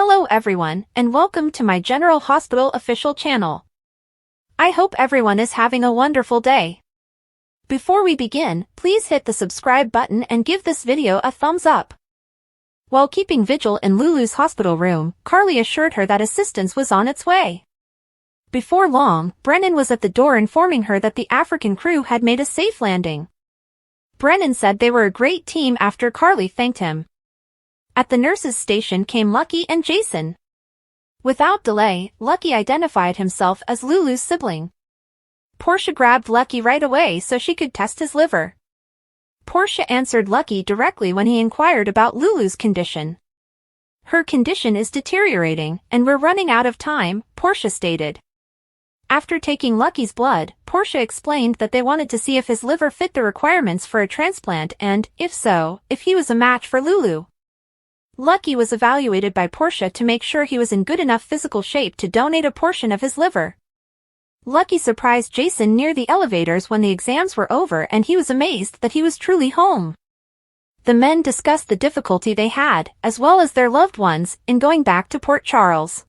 Hello everyone, and welcome to my General Hospital official channel. I hope everyone is having a wonderful day. Before we begin, please hit the subscribe button and give this video a thumbs up. While keeping vigil in Lulu's hospital room, Carly assured her that assistance was on its way. Before long, Brennan was at the door informing her that the African crew had made a safe landing. Brennan said they were a great team after Carly thanked him. At the nurses' station came Lucky and Jason. Without delay, Lucky identified himself as Lulu's sibling. Portia grabbed Lucky right away so she could test his liver. Portia answered Lucky directly when he inquired about Lulu's condition. "Her condition is deteriorating, and we're running out of time," Portia stated. After taking Lucky's blood, Portia explained that they wanted to see if his liver fit the requirements for a transplant and, if so, if he was a match for Lulu. Lucky was evaluated by Portia to make sure he was in good enough physical shape to donate a portion of his liver. Lucky surprised Jason near the elevators when the exams were over, and he was amazed that he was truly home. The men discussed the difficulty they had, as well as their loved ones, in going back to Port Charles.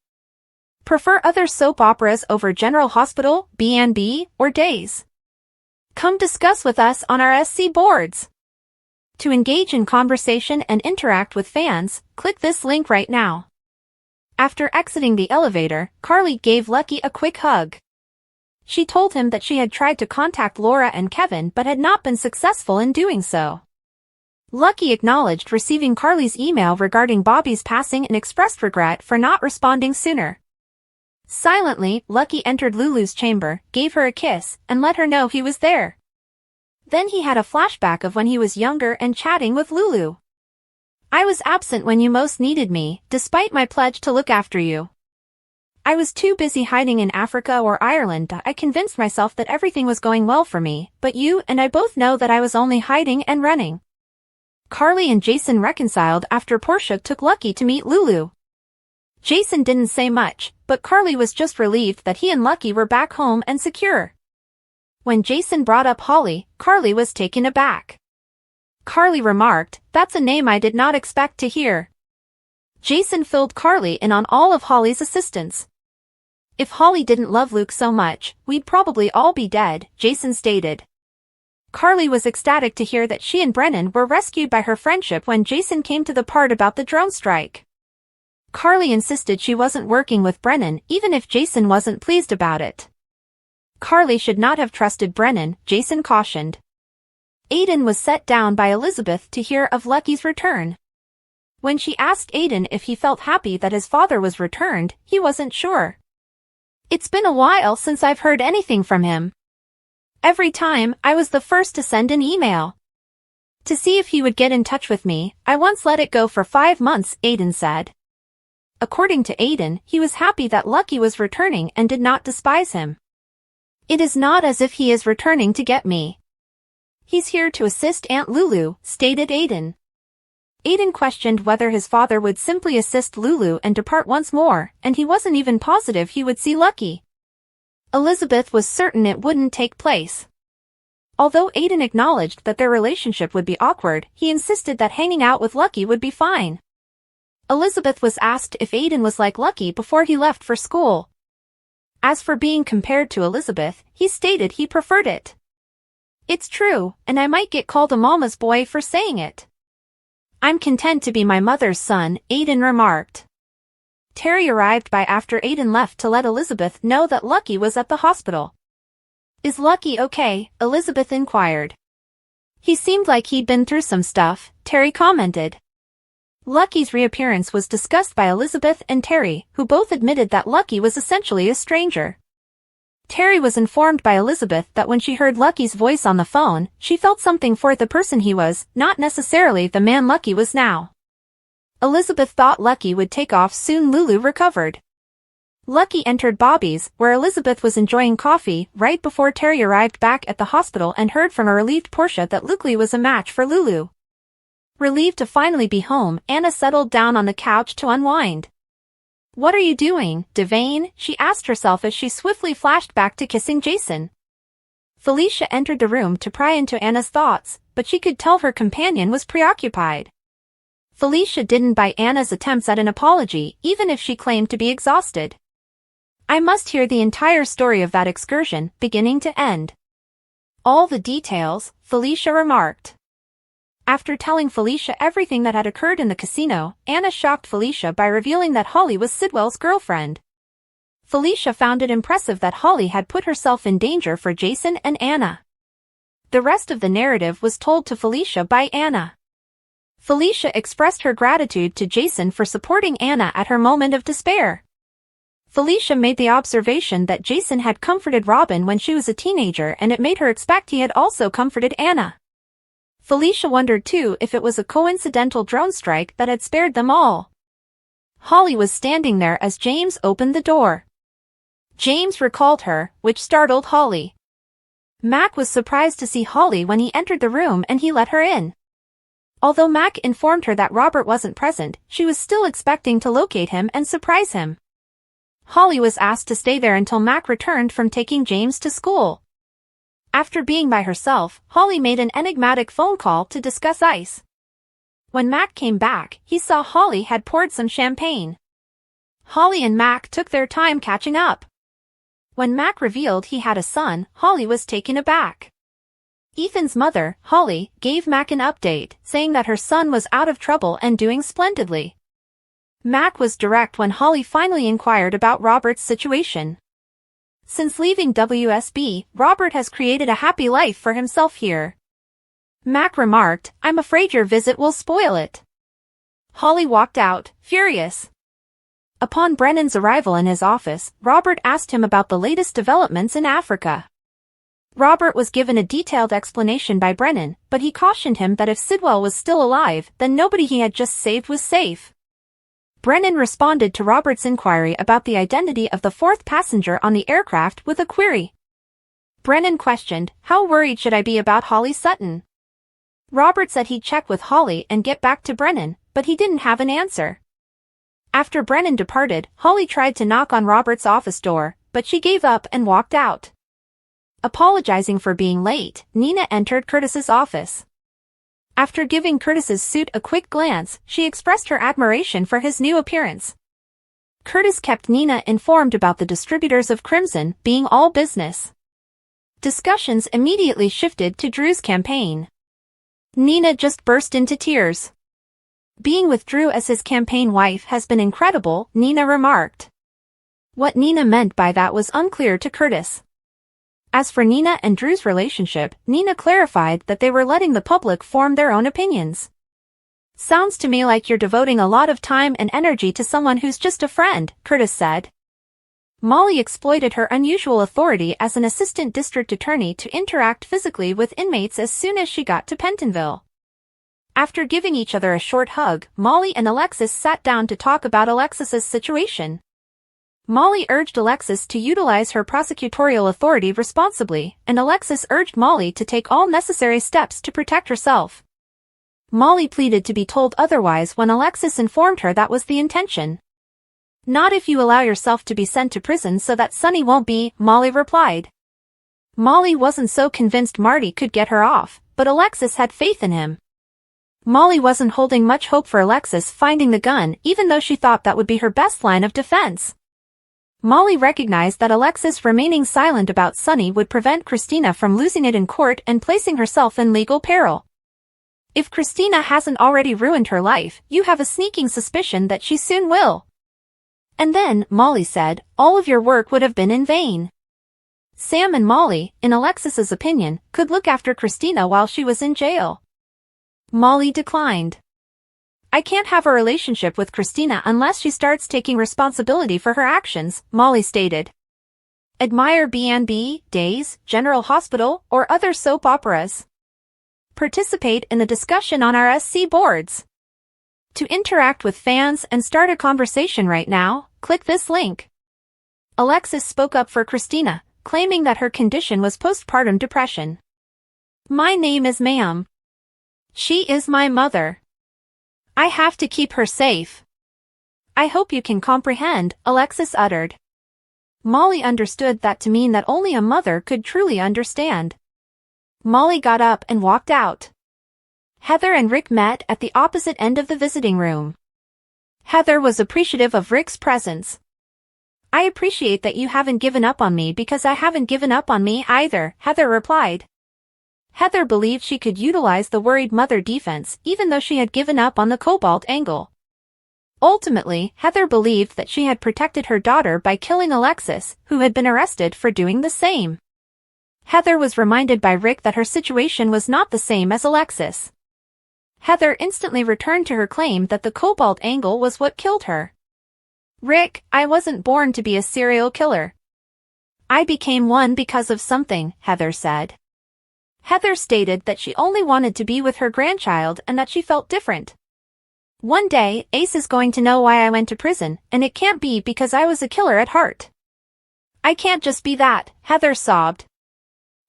Prefer other soap operas over General Hospital, B&B, or Days? Come discuss with us on our SC boards. To engage in conversation and interact with fans, click this link right now. After exiting the elevator, Carly gave Lucky a quick hug. She told him that she had tried to contact Laura and Kevin but had not been successful in doing so. Lucky acknowledged receiving Carly's email regarding Bobby's passing and expressed regret for not responding sooner. Silently, Lucky entered Lulu's chamber, gave her a kiss, and let her know he was there. Then he had a flashback of when he was younger and chatting with Lulu. "I was absent when you most needed me, despite my pledge to look after you. I was too busy hiding in Africa or Ireland. I convinced myself that everything was going well for me, but you and I both know that I was only hiding and running." Carly and Jason reconciled after Portia took Lucky to meet Lulu. Jason didn't say much, but Carly was just relieved that he and Lucky were back home and secure. When Jason brought up Holly, Carly was taken aback. Carly remarked, "That's a name I did not expect to hear." Jason filled Carly in on all of Holly's assistance. "If Holly didn't love Luke so much, we'd probably all be dead," Jason stated. Carly was ecstatic to hear that she and Brennan were rescued by her friendship when Jason came to the part about the drone strike. Carly insisted she wasn't working with Brennan even if Jason wasn't pleased about it. Carly should not have trusted Brennan, Jason cautioned. Aiden was set down by Elizabeth to hear of Lucky's return. When she asked Aiden if he felt happy that his father was returned, he wasn't sure. "It's been a while since I've heard anything from him. Every time, I was the first to send an email to see if he would get in touch with me. I once let it go for 5 months," Aiden said. According to Aiden, he was happy that Lucky was returning and did not despise him. "It is not as if he is returning to get me. He's here to assist Aunt Lulu," stated Aiden. Aiden questioned whether his father would simply assist Lulu and depart once more, and he wasn't even positive he would see Lucky. Elizabeth was certain it wouldn't take place. Although Aiden acknowledged that their relationship would be awkward, he insisted that hanging out with Lucky would be fine. Elizabeth was asked if Aiden was like Lucky before he left for school. As for being compared to Elizabeth, he stated he preferred it. "It's true, and I might get called a mama's boy for saying it. I'm content to be my mother's son," Aiden remarked. Terry arrived by after Aiden left to let Elizabeth know that Lucky was at the hospital. "Is Lucky okay?" Elizabeth inquired. "He seemed like he'd been through some stuff," Terry commented. Lucky's reappearance was discussed by Elizabeth and Terry, who both admitted that Lucky was essentially a stranger. Terry was informed by Elizabeth that when she heard Lucky's voice on the phone, she felt something for the person he was, not necessarily the man Lucky was now. Elizabeth thought Lucky would take off soon. Lulu recovered. Lucky entered Bobby's, where Elizabeth was enjoying coffee, right before Terry arrived back at the hospital and heard from a relieved Portia that Luke was a match for Lulu. Relieved to finally be home, Anna settled down on the couch to unwind. "What are you doing, Devane?" she asked herself as she swiftly flashed back to kissing Jason. Felicia entered the room to pry into Anna's thoughts, but she could tell her companion was preoccupied. Felicia didn't buy Anna's attempts at an apology, even if she claimed to be exhausted. I must hear the entire story of that excursion, beginning to end. All the details, Felicia remarked. After telling Felicia everything that had occurred in the casino, Anna shocked Felicia by revealing that Holly was Sidwell's girlfriend. Felicia found it impressive that Holly had put herself in danger for Jason and Anna. The rest of the narrative was told to Felicia by Anna. Felicia expressed her gratitude to Jason for supporting Anna at her moment of despair. Felicia made the observation that Jason had comforted Robin when she was a teenager, and it made her expect he had also comforted Anna. Felicia wondered too if it was a coincidental drone strike that had spared them all. Holly was standing there as James opened the door. James recalled her, which startled Holly. Mac was surprised to see Holly when he entered the room, and he let her in. Although Mac informed her that Robert wasn't present, she was still expecting to locate him and surprise him. Holly was asked to stay there until Mac returned from taking James to school. After being by herself, Holly made an enigmatic phone call to discuss ice. When Mac came back, he saw Holly had poured some champagne. Holly and Mac took their time catching up. When Mac revealed he had a son, Holly was taken aback. Ethan's mother, Holly, gave Mac an update, saying that her son was out of trouble and doing splendidly. Mac was direct when Holly finally inquired about Robert's situation. Since leaving WSB, Robert has created a happy life for himself here. Mac remarked, "I'm afraid your visit will spoil it." Holly walked out, furious. Upon Brennan's arrival in his office, Robert asked him about the latest developments in Africa. Robert was given a detailed explanation by Brennan, but he cautioned him that if Sidwell was still alive, then nobody he had just saved was safe. Brennan responded to Robert's inquiry about the identity of the fourth passenger on the aircraft with a query. Brennan questioned, "How worried should I be about Holly Sutton?" Robert said he'd check with Holly and get back to Brennan, but he didn't have an answer. After Brennan departed, Holly tried to knock on Robert's office door, but she gave up and walked out. Apologizing for being late, Nina entered Curtis's office. After giving Curtis's suit a quick glance, she expressed her admiration for his new appearance. Curtis kept Nina informed about the distributors of Crimson being all business. Discussions immediately shifted to Drew's campaign. Nina just burst into tears. "Being with Drew as his campaign wife has been incredible," Nina remarked. What Nina meant by that was unclear to Curtis. As for Nina and Drew's relationship, Nina clarified that they were letting the public form their own opinions. "Sounds to me like you're devoting a lot of time and energy to someone who's just a friend," Curtis said. Molly exploited her unusual authority as an assistant district attorney to interact physically with inmates as soon as she got to Pentonville. After giving each other a short hug, Molly and Alexis sat down to talk about Alexis's situation. Molly urged Alexis to utilize her prosecutorial authority responsibly, and Alexis urged Molly to take all necessary steps to protect herself. Molly pleaded to be told otherwise when Alexis informed her that was the intention. "Not if you allow yourself to be sent to prison so that Sonny won't be," Molly replied. Molly wasn't so convinced Marty could get her off, but Alexis had faith in him. Molly wasn't holding much hope for Alexis finding the gun, even though she thought that would be her best line of defense. Molly recognized that Alexis remaining silent about Sonny would prevent Christina from losing it in court and placing herself in legal peril. If Christina hasn't already ruined her life, you have a sneaking suspicion that she soon will. And then, Molly said, all of your work would have been in vain. Sam and Molly, in Alexis's opinion, could look after Christina while she was in jail. Molly declined. I can't have a relationship with Christina unless she starts taking responsibility for her actions, Molly stated. Admire B&B, Days, General Hospital, or other soap operas. Participate in the discussion on our SC boards. To interact with fans and start a conversation right now, click this link. Alexis spoke up for Christina, claiming that her condition was postpartum depression. My name is Ma'am. She is my mother. I have to keep her safe. I hope you can comprehend, Alexis uttered. Molly understood that to mean that only a mother could truly understand. Molly got up and walked out. Heather and Rick met at the opposite end of the visiting room. Heather was appreciative of Rick's presence. "I appreciate that you haven't given up on me because I haven't given up on me either," Heather replied. Heather believed she could utilize the worried mother defense even though she had given up on the cobalt angle. Ultimately, Heather believed that she had protected her daughter by killing Alexis, who had been arrested for doing the same. Heather was reminded by Rick that her situation was not the same as Alexis. Heather instantly returned to her claim that the cobalt angle was what killed her. "Rick, I wasn't born to be a serial killer. I became one because of something," Heather said. Heather stated that she only wanted to be with her grandchild and that she felt different. "One day, Ace is going to know why I went to prison, and it can't be because I was a killer at heart. I can't just be that," Heather sobbed.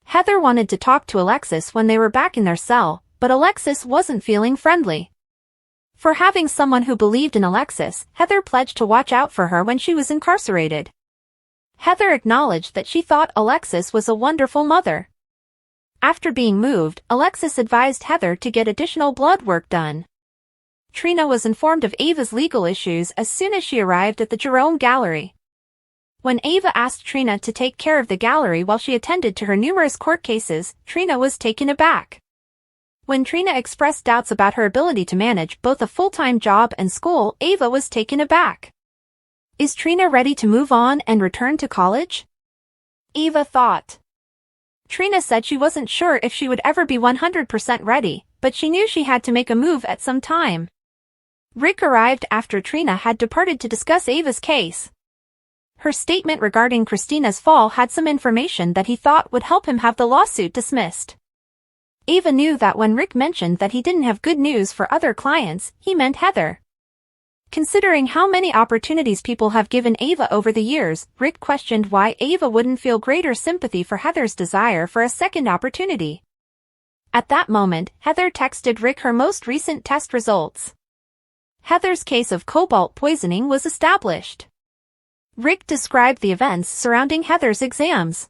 Heather wanted to talk to Alexis when they were back in their cell, but Alexis wasn't feeling friendly. For having someone who believed in Alexis, Heather pledged to watch out for her when she was incarcerated. Heather acknowledged that she thought Alexis was a wonderful mother. After being moved, Alexis advised Heather to get additional blood work done. Trina was informed of Ava's legal issues as soon as she arrived at the Jerome Gallery. When Ava asked Trina to take care of the gallery while she attended to her numerous court cases, Trina was taken aback. When Trina expressed doubts about her ability to manage both a full-time job and school, Ava was taken aback. "Is Trina ready to move on and return to college?" Ava thought. Trina said she wasn't sure if she would ever be 100% ready, but she knew she had to make a move at some time. Rick arrived after Trina had departed to discuss Ava's case. Her statement regarding Christina's fall had some information that he thought would help him have the lawsuit dismissed. Ava knew that when Rick mentioned that he didn't have good news for other clients, he meant Heather. Considering how many opportunities people have given Ava over the years, Rick questioned why Ava wouldn't feel greater sympathy for Heather's desire for a second opportunity. At that moment, Heather texted Rick her most recent test results. Heather's case of cobalt poisoning was established. Rick described the events surrounding Heather's exams.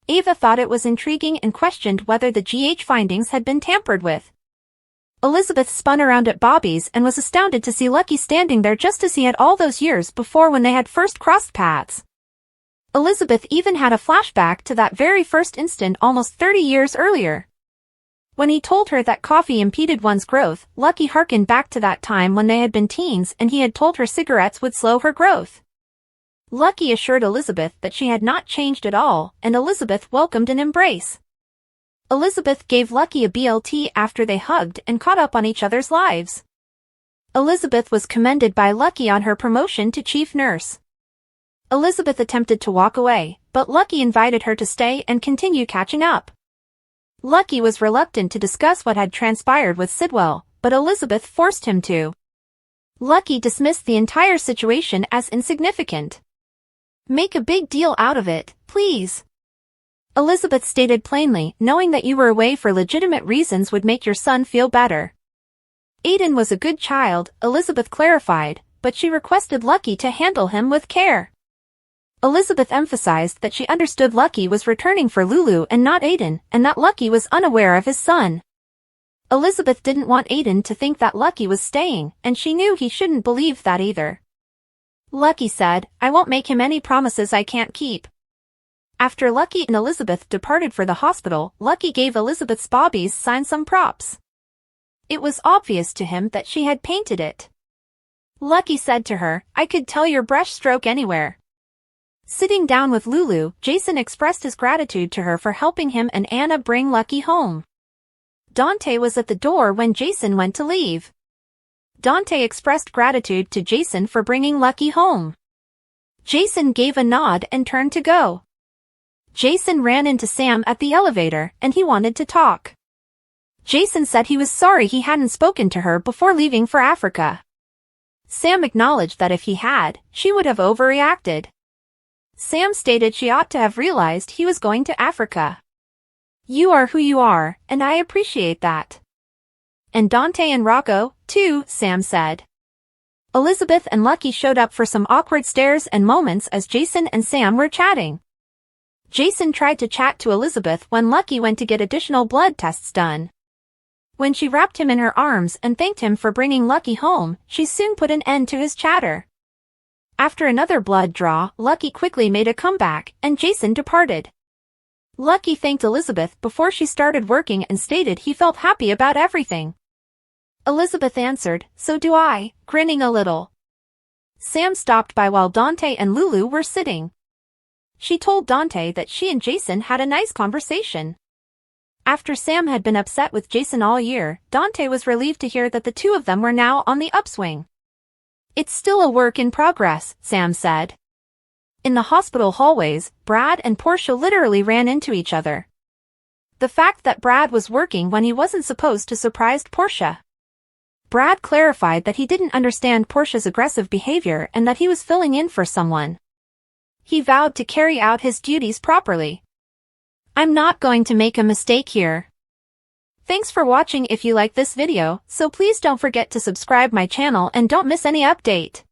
Ava thought it was intriguing and questioned whether the GH findings had been tampered with. Elizabeth spun around at Bobby's and was astounded to see Lucky standing there just as he had all those years before when they had first crossed paths. Elizabeth even had a flashback to that very first instant almost 30 years earlier. When he told her that coffee impeded one's growth, Lucky harkened back to that time when they had been teens and he had told her cigarettes would slow her growth. Lucky assured Elizabeth that she had not changed at all, and Elizabeth welcomed an embrace. Elizabeth gave Lucky a BLT after they hugged and caught up on each other's lives. Elizabeth was commended by Lucky on her promotion to chief nurse. Elizabeth attempted to walk away, but Lucky invited her to stay and continue catching up. Lucky was reluctant to discuss what had transpired with Sidwell, but Elizabeth forced him to. Lucky dismissed the entire situation as insignificant. "Make a big deal out of it, please," Elizabeth stated plainly, "knowing that you were away for legitimate reasons would make your son feel better." Aiden was a good child, Elizabeth clarified, but she requested Lucky to handle him with care. Elizabeth emphasized that she understood Lucky was returning for Lulu and not Aiden, and that Lucky was unaware of his son. Elizabeth didn't want Aiden to think that Lucky was staying, and she knew he shouldn't believe that either. Lucky said, "I won't make him any promises I can't keep." After Lucky and Elizabeth departed for the hospital, Lucky gave Elizabeth's Bobby's sign some props. It was obvious to him that she had painted it. Lucky said to her, "I could tell your brush stroke anywhere." Sitting down with Lulu, Jason expressed his gratitude to her for helping him and Anna bring Lucky home. Dante was at the door when Jason went to leave. Dante expressed gratitude to Jason for bringing Lucky home. Jason gave a nod and turned to go. Jason ran into Sam at the elevator, and he wanted to talk. Jason said he was sorry he hadn't spoken to her before leaving for Africa. Sam acknowledged that if he had, she would have overreacted. Sam stated she ought to have realized he was going to Africa. "You are who you are, and I appreciate that." "And Dante and Rocco, too," Sam said. Elizabeth and Lucky showed up for some awkward stares and moments as Jason and Sam were chatting. Jason tried to chat to Elizabeth when Lucky went to get additional blood tests done. When she wrapped him in her arms and thanked him for bringing Lucky home, she soon put an end to his chatter. After another blood draw, Lucky quickly made a comeback, and Jason departed. Lucky thanked Elizabeth before she started working and stated he felt happy about everything. Elizabeth answered, "So do I," grinning a little. Sam stopped by while Dante and Lulu were sitting. She told Dante that she and Jason had a nice conversation. After Sam had been upset with Jason all year, Dante was relieved to hear that the two of them were now on the upswing. "It's still a work in progress," Sam said. In the hospital hallways, Brad and Portia literally ran into each other. The fact that Brad was working when he wasn't supposed to surprised Portia. Brad clarified that he didn't understand Portia's aggressive behavior and that he was filling in for someone. He vowed to carry out his duties properly. "I'm not going to make a mistake here." Thanks for watching. If you like this video, so please don't forget to subscribe my channel and don't miss any update.